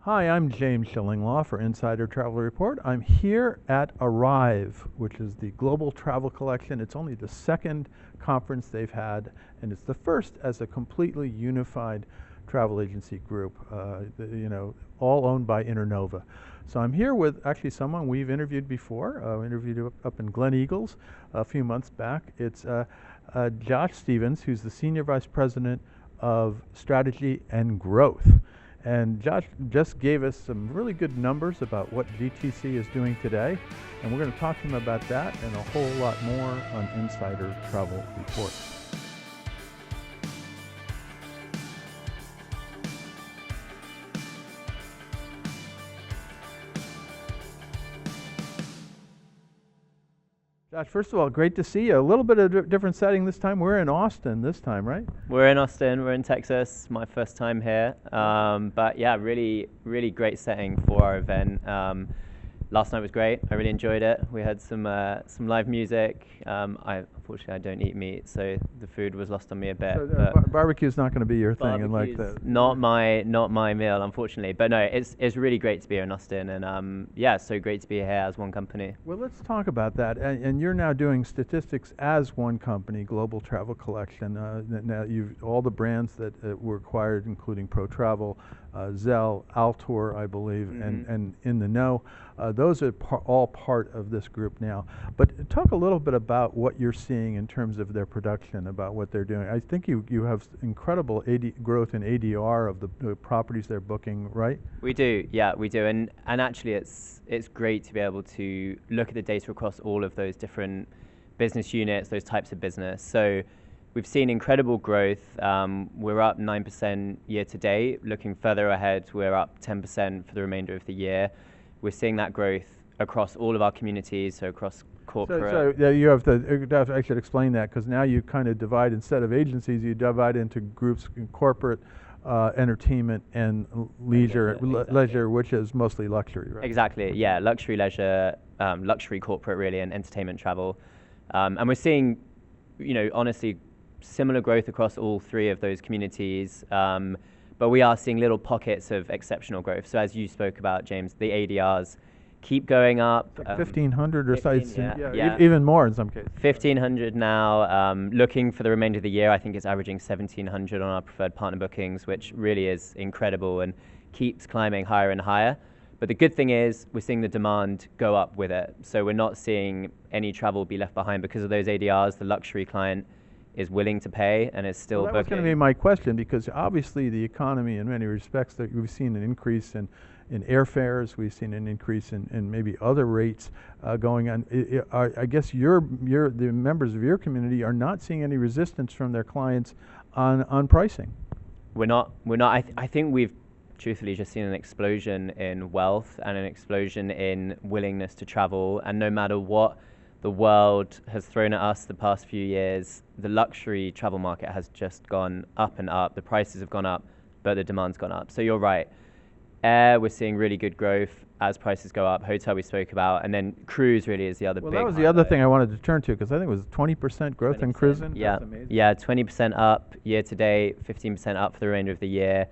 Hi, I'm James Schillinglaw for Insider Travel Report. I'm here at Arrive, which is the global travel collection. It's only the second conference they've had, and it's the first as a completely unified travel agency group, all owned by Internova. So I'm here with actually someone we've interviewed before. We interviewed up in Glen Eagles a few months back. It's Josh Stevens, who's the Senior Vice President of Strategy and Growth. And Josh just gave us some really good numbers about what GTC is doing today, and we're going to talk to him about that and a whole lot more on Insider Travel Report. Josh, first of all, great to see you. A little bit of a different setting this time. We're in Austin this time, right? We're in Austin, we're in Texas, my first time here. But yeah, really, really great setting for our event. Last night was great. I really enjoyed it. We had some live music. Unfortunately, I don't eat meat, so the food was lost on me a bit. So barbecue's not going to be your thing, and like that. Not my meal, unfortunately. But no, it's really great to be here in Austin, and yeah, so great to be here as one company. Well, let's talk about that. And you're now doing statistics as one company, Global Travel Collection. Now you've all the brands that were acquired, including Pro Travel, Zell, Altour, I believe, and In the Know. Those are all part of this group now. But talk a little bit about what you're seeing in terms of their production, about what they're doing. I think you have incredible growth in ADR of the properties they're booking, right? We do, yeah, we do. And actually it's great to be able to look at the data across all of those different business units, those types of business. So we've seen incredible growth. We're up 9% year to date. Looking further ahead, we're up 10% for the remainder of the year. We're seeing that growth across all of our communities, so across corporate. So you have to, I should explain that, because now you kind of divide, instead of agencies, you divide into groups, corporate, entertainment, and leisure, leisure, which is mostly luxury, right? Exactly, yeah, luxury leisure, luxury corporate really, and entertainment travel. And we're seeing, honestly, similar growth across all three of those communities. But we are seeing little pockets of exceptional growth. So as you spoke about, James, the ADRs keep going up. It's like 1,500 or so, yeah. Even more in some cases. 1,500 now. Looking for the remainder of the year, I think it's averaging 1,700 on our preferred partner bookings, which really is incredible and keeps climbing higher and higher. But the good thing is we're seeing the demand go up with it. So we're not seeing any travel be left behind because of those ADRs. The luxury client is willing to pay and is still booking. That was going to be my question, because obviously the economy, in many respects, that we've seen an increase in airfares, we've seen an increase in maybe other rates going on. I guess the members of your community are not seeing any resistance from their clients on pricing. We're not. I think we've truthfully just seen an explosion in wealth and an explosion in willingness to travel, and no matter what the world has thrown at us the past few years, the luxury travel market has just gone up and up. The prices have gone up, but the demand's gone up. So you're right. Air, we're seeing really good growth as prices go up. Hotel we spoke about, and then cruise really is the other big. Well, that was the other thing I wanted to turn to, because I think it was 20% growth in cruising. Yeah, yeah, 20% up year to date, 15% up for the remainder of the year.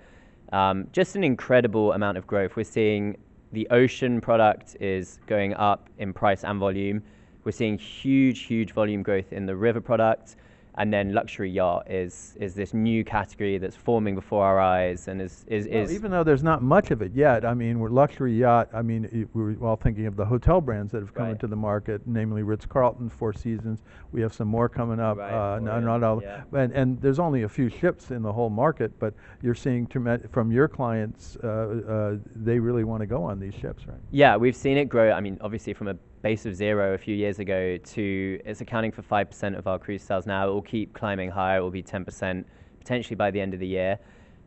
Just an incredible amount of growth. We're seeing the ocean product is going up in price and volume. We're seeing huge volume growth in the river product, and then luxury yacht is this new category that's forming before our eyes, and is well, even though there's not much of it yet. I mean, we're luxury yacht. I mean, we're all thinking of the hotel brands that have come into the market, namely Ritz-Carlton, Four Seasons. We have some more coming up. Not all, and there's only a few ships in the whole market, but you're seeing from your clients, they really want to go on these ships, right? Yeah, we've seen it grow. I mean, obviously from a base of 0 a few years ago to it's accounting for 5% of our cruise sales now. It will keep climbing higher. It will be 10% potentially by the end of the year.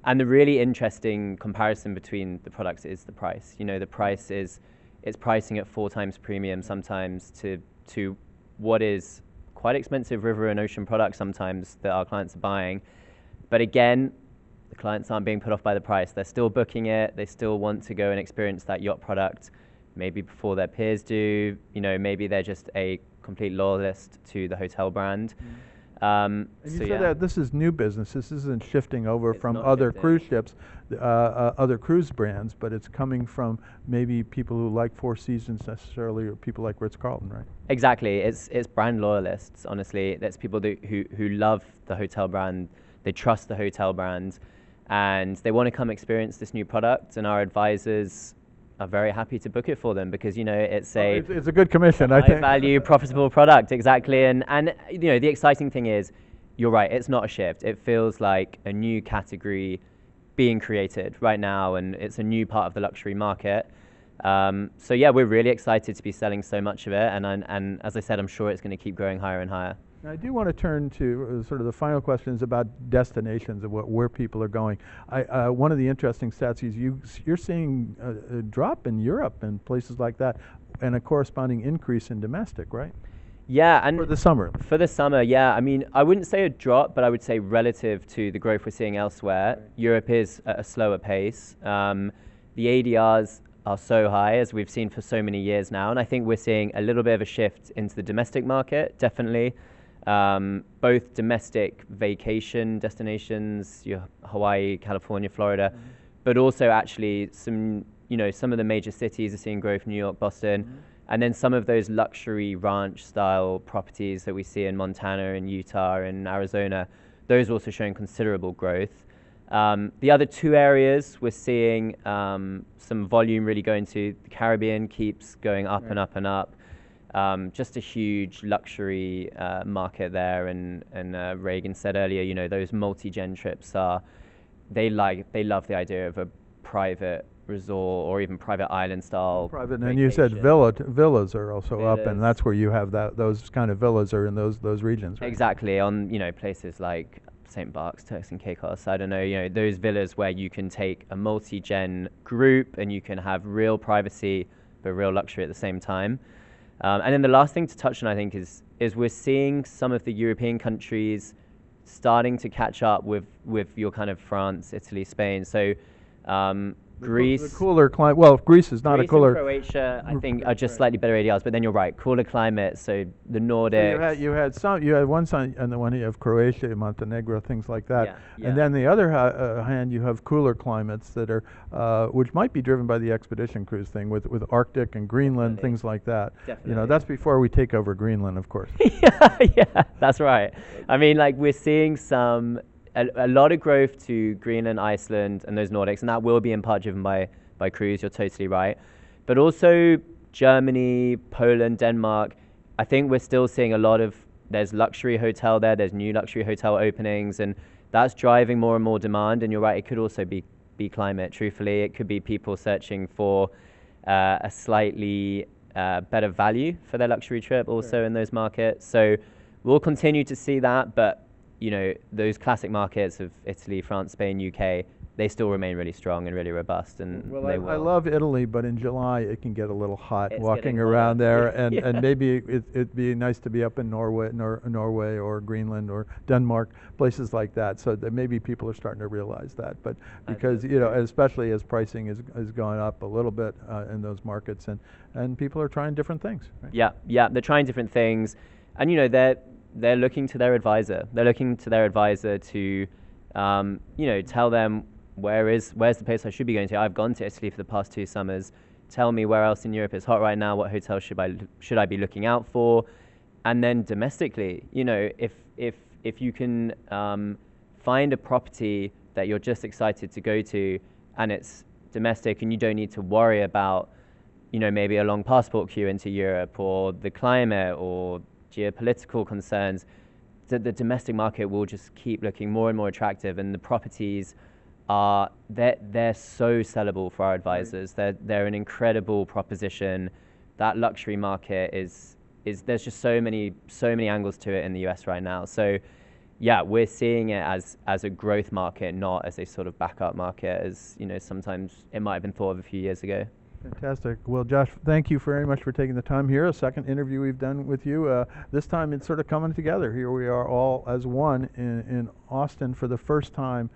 And the really interesting comparison between the products is the price. The price it's pricing at 4 times premium sometimes to what is quite expensive river and ocean products sometimes that our clients are buying. But again, the clients aren't being put off by the price. They're still booking it. They still want to go and experience that yacht product, maybe before their peers do. Maybe they're just a complete loyalist to the hotel brand. And you So said yeah, that this is new business. This isn't shifting over it's from not other shifting. cruise ships, other cruise brands, but it's coming from maybe people who like Four Seasons necessarily, or people like Ritz-Carlton, right? Exactly. It's brand loyalists, honestly. That's people who love the hotel brand, they trust the hotel brand, and they want to come experience this new product. And our advisors are very happy to book it for them because, you know, it's Well, a it's a good commission, I high think. value, profitable product. Exactly. And you know, the exciting thing is, you're right, it's not a shift. It feels like a new category being created right now, and it's a new part of the luxury market. So yeah, we're really excited to be selling so much of it, and as I said, I'm sure it's going to keep growing higher and higher. I do want to turn to sort of the final questions about destinations and where people are going. One of the interesting stats is you're seeing a drop in Europe and places like that, and a corresponding increase in domestic, right? Yeah, and For the summer. for the summer, yeah. I mean, I wouldn't say a drop, but I would say relative to the growth we're seeing elsewhere, Right. Europe is at a slower pace. The ADRs are so high, as we've seen for so many years now, and I think we're seeing a little bit of a shift into the domestic market, definitely. Both domestic vacation destinations, your Hawaii, California, Florida, but also actually some of the major cities are seeing growth, New York, Boston, and then some of those luxury ranch style properties that we see in Montana and Utah and Arizona, those are also showing considerable growth. The other two areas we're seeing some volume really going to. The Caribbean keeps going up and up and up. Just a huge luxury market there, and Reagan said earlier, you know, those multi-gen trips they love the idea of a private resort or even private island style Private, and you said vacation. villas are also up, and Villas. that's where you have those kind of villas are in those regions, right? Exactly, on, you know, places like St. Bart's, Turks and Caicos, I don't know, you know, those villas where you can take a multi-gen group and you can have real privacy but real luxury at the same time. And then the last thing to touch on, I think, is we're seeing some of the European countries starting to catch up with your kind of France, Italy, Spain. So Greece. The cooler climate. Well, Greece is not Greece a cooler. and Croatia, I think, are just slightly better ADRs. But then you're right, cooler climate. So the Nordics. So you had one side, and the one you have Croatia, Montenegro, things like that. Yeah. And then the other hand, you have cooler climates that are, which might be driven by the expedition cruise thing with Arctic and Greenland, Definitely. things like that. Definitely. You know, that's before we take over Greenland, of course. Yeah, that's right. I mean, like, we're seeing a lot of growth to Greenland, Iceland, and those Nordics, and that will be in part driven by cruise. You're totally right. But also Germany, Poland, Denmark. I think we're still seeing there's luxury hotel there. There's new luxury hotel openings, and that's driving more and more demand. And you're right, it could also be climate. Truthfully, it could be people searching for a slightly better value for their luxury trip also in those markets. So we'll continue to see that, but you know, those classic markets of Italy, France, Spain, UK, they still remain really strong and really robust, and Well, they I will. love Italy, but in July it can get a little hot It's walking getting around hotter. there, and, Yeah. and maybe it'd be nice to be up in Norway or Greenland or Denmark, places like that. So that maybe people are starting to realize that. But because you know, especially as pricing is going up a little bit in those markets, and people are trying different things. Right? Yeah, they're trying different things, and you know, they're looking to their advisor. They're looking to their advisor to, you know, tell them where's the place I should be going to. I've gone to Italy for the past 2 summers. Tell me where else in Europe is hot right now. What hotels should I be looking out for? And then domestically, you know, if you can find a property that you're just excited to go to, and it's domestic, and you don't need to worry about, you know, maybe a long passport queue into Europe or the climate or geopolitical concerns, the domestic market will just keep looking more and more attractive, and the properties they're so sellable for our advisors. They're an incredible proposition. That luxury market is there's just so many angles to it in the US right now. So yeah, we're seeing it as a growth market, not as a sort of backup market, as you know, sometimes it might have been thought of a few years ago. Fantastic. Well, Josh, thank you very much for taking the time here. A second interview we've done with you. This time it's sort of coming together. Here we are all as one in Austin for the first time,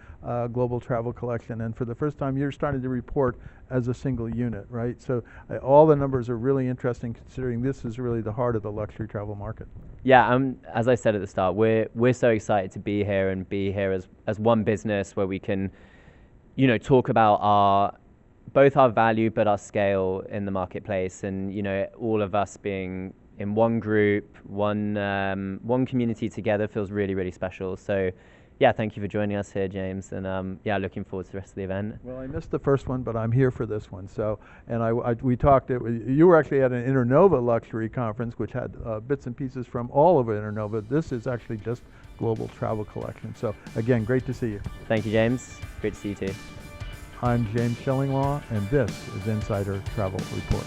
Global Travel Collection, and for the first time you're starting to report as a single unit, right? So all the numbers are really interesting considering this is really the heart of the luxury travel market. Yeah, as I said at the start, we're so excited to be here and be here as one business where we can, talk about both our value but our scale in the marketplace, and all of us being in one group, one community together feels really, really special. So yeah, thank you for joining us here, James, and looking forward to the rest of the event. Well, I missed the first one, but I'm here for this one. So, and we talked. You were actually at an Internova luxury conference, which had bits and pieces from all of Internova. This is actually just Global Travel Collection. So, again, great to see you. Thank you, James. Great to see you too. I'm James Shillinglaw, and this is Insider Travel Report.